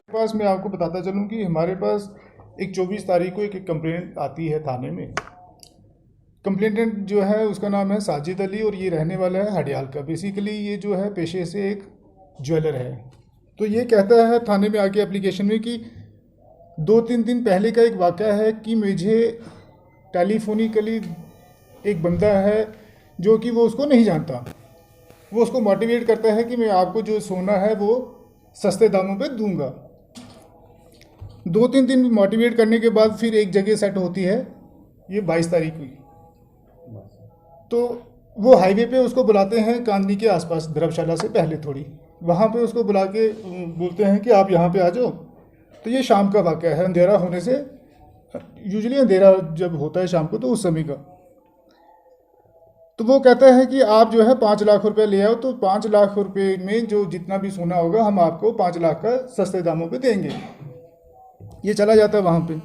पास मैं आपको बताता चलूं कि हमारे पास एक 24 तारीख को एक कंप्लेंट आती है थाने में। कंप्लेंटेंट जो है उसका नाम है साजिद अली और ये रहने वाला है हडियाल का। बेसिकली ये जो है पेशे से एक ज्वेलर है। तो ये कहता है थाने में आके एप्लीकेशन में कि 2-3 दिन पहले का एक वाक़या है कि मुझे टेलीफोनिकली एक बंदा है जो कि वो उसको नहीं जानता, वो उसको मोटिवेट करता है कि मैं आपको जो सोना है वो सस्ते दामों पे दूंगा। 2-3 दिन मोटिवेट करने के बाद फिर एक जगह सेट होती है, ये 22 तारीख हुई। तो वो हाईवे पे उसको बुलाते हैं कांदनी के आसपास, धर्मशाला से पहले थोड़ी, वहाँ पे उसको बुला के बोलते हैं कि आप यहाँ पे आ जाओ। तो ये शाम का वाक़या है, अंधेरा होने से, यूजुअली अंधेरा जब होता है शाम को तो उस समय का। तो वो कहता है कि आप जो है 5 लाख रुपए ले आओ, तो 5 लाख रुपए में जो जितना भी सोना होगा हम आपको 5 लाख का सस्ते दामों पे देंगे। ये चला जाता है वहाँ पे।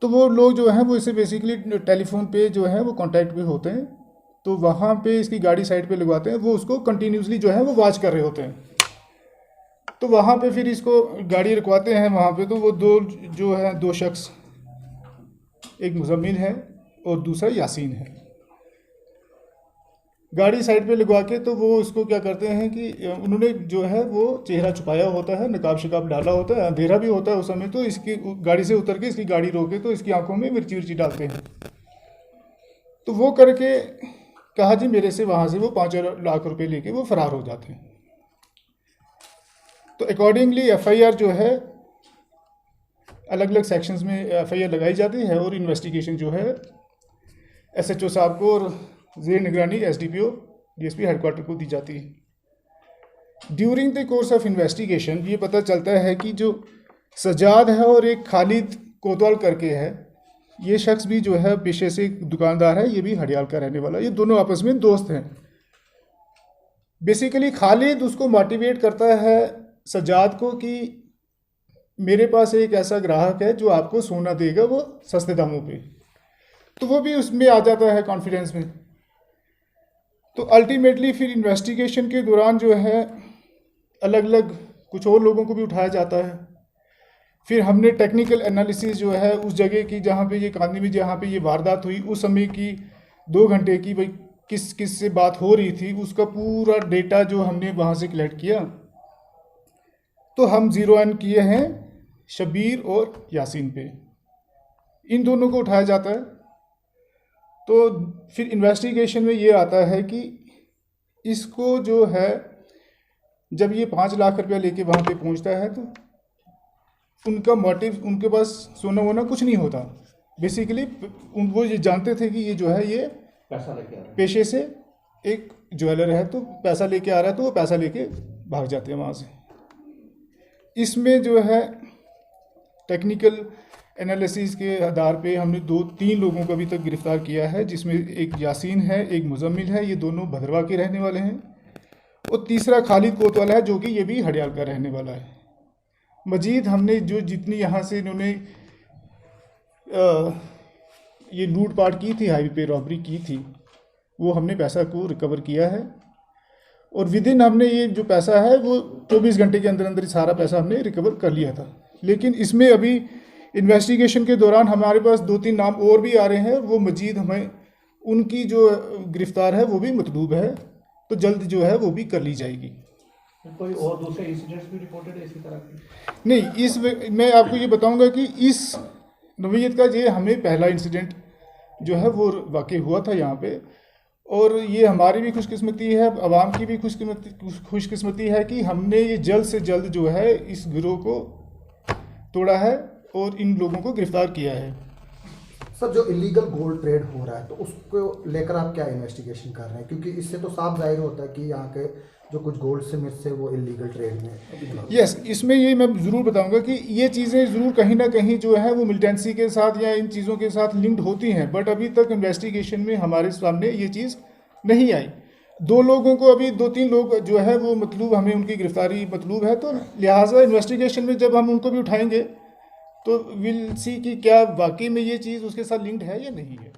तो वो लोग जो हैं वो इसे बेसिकली टेलीफोन पे जो है वो कांटेक्ट पे होते हैं। तो वहाँ पे इसकी गाड़ी साइड पे लगवाते हैं, वो उसको कंटिन्यूसली जो है वो वॉच कर रहे होते हैं। तो वहाँ पे फिर इसको गाड़ी रुकवाते हैं वहाँ पे। तो वो दो शख्स, एक मुजम्मिल है और दूसरा यासीन है, गाड़ी साइड पे लगवा के। तो वो उसको क्या करते हैं कि उन्होंने जो है वो चेहरा छुपाया होता है, नकाब शिकाब डाला होता है, अंधेरा भी होता है उस समय। तो इसकी गाड़ी से उतर के इसकी गाड़ी रोके तो इसकी आंखों में मिर्ची विर्ची डालते हैं। तो वो करके कहा जी मेरे से वहाँ से वो 5 लाख रुपए लेके वो फरार हो जाते हैं। तो अकॉर्डिंगली FIR जो है अलग अलग सेक्शंस में FIR लगाई जाती है और इन्वेस्टिगेशन जो है SHO साहब को और ज़ेर निगरानी SDPO DSP हेडक्वार्टर को दी जाती है। During the course of investigation ये पता चलता है कि जो सजाद है और एक खालिद कोतवाल करके है, ये शख्स भी जो है पेशे से दुकानदार है, ये भी हडियाल का रहने वाला है। ये दोनों आपस में दोस्त हैं। बेसिकली खालिद उसको मोटिवेट करता है सजाद को कि मेरे पास एक ऐसा ग्राहक है जो आपको सोना देगा वो सस्ते दामों पे। तो वो भी उसमें आ जाता है कॉन्फिडेंस में। तो अल्टीमेटली फिर इन्वेस्टिगेशन के दौरान जो है अलग अलग कुछ और लोगों को भी उठाया जाता है। फिर हमने टेक्निकल एनालिसिस जो है उस जगह की जहाँ पे ये कांदी में जहाँ पे ये वारदात हुई उस समय की 2 घंटे की भाई किस किस से बात हो रही थी, उसका पूरा डेटा जो हमने वहाँ से कलेक्ट किया। तो हम 0 किए हैं शबीर और यासीन पे, इन दोनों को उठाया जाता है। तो फिर इन्वेस्टिगेशन में ये आता है कि इसको जो है जब ये 5 लाख रुपया लेके वहाँ पे पहुँचता है तो उनका मोटिव, उनके पास सोना वोना कुछ नहीं होता। बेसिकली वो ये जानते थे कि ये जो है ये पैसा लेके आ रहा है, पेशे से एक ज्वेलर है तो पैसा लेके आ रहा है, तो वो पैसा लेके भाग जाते हैं वहाँ से। इसमें जो है टेक्निकल एनालिसिस के आधार पे हमने 2-3 लोगों को अभी तक गिरफ्तार किया है, जिसमें एक यासीन है, एक मुजम्मिल है, ये दोनों भद्रवा के रहने वाले हैं, और तीसरा खालिद कोतवाल है जो कि ये भी हडियाल का रहने वाला है। मजीद हमने जो जितनी यहाँ से इन्होंने ये लूटपाट की थी, हाईवे पे रॉबरी की थी, वो हमने पैसा को रिकवर किया है। और विदिन हमने ये जो पैसा है वो 24 घंटे के अंदर अंदर ही सारा पैसा हमने रिकवर कर लिया था। लेकिन इसमें अभी इन्वेस्टिगेशन के दौरान हमारे पास 2-3 नाम और भी आ रहे हैं, वो मजीद हमें उनकी जो गिरफ्तार है वो भी मतलूब है, तो जल्द जो है वो भी कर ली जाएगी। कोई और दूसरे इंसिडेंट्स भी रिपोर्टेड है इसी तरह के? नहीं, मैं आपको ये बताऊंगा कि इस नवीयत का ये हमें पहला इंसिडेंट जो है वो वाक़ई हुआ था यहाँ पे। और ये हमारी भी खुशकिस्मती है, आवाम की भी खुशकिस्मती है कि हमने ये जल्द से जल्द जो है इस गिरोह को तोड़ा है और इन लोगों को गिरफ्तार किया है। सर, जो इलीगल गोल्ड ट्रेड हो रहा है तो उसको लेकर आप क्या इन्वेस्टिगेशन कर रहे हैं? क्योंकि इससे तो साफ जाहिर होता है कि यहाँ के जो कुछ गोल्ड से मिर्च है वो इलीगल ट्रेड में। यस, इसमें ये मैं ज़रूर बताऊंगा कि ये चीज़ें ज़रूर कहीं ना कहीं जो है वो मिलिटेंसी के साथ या इन चीज़ों के साथ लिंक्ड होती हैं, बट अभी तक इन्वेस्टिगेशन में हमारे सामने ये चीज़ नहीं आई। 2 लोगों को अभी 2-3 लोग जो है वो मतलूब, हमें उनकी गिरफ्तारी मतलूब है, तो लिहाजा इन्वेस्टिगेशन में जब हम उनको भी उठाएंगे तो विल सी कि क्या वाकई में ये चीज़ उसके साथ लिंक्ड है या नहीं है।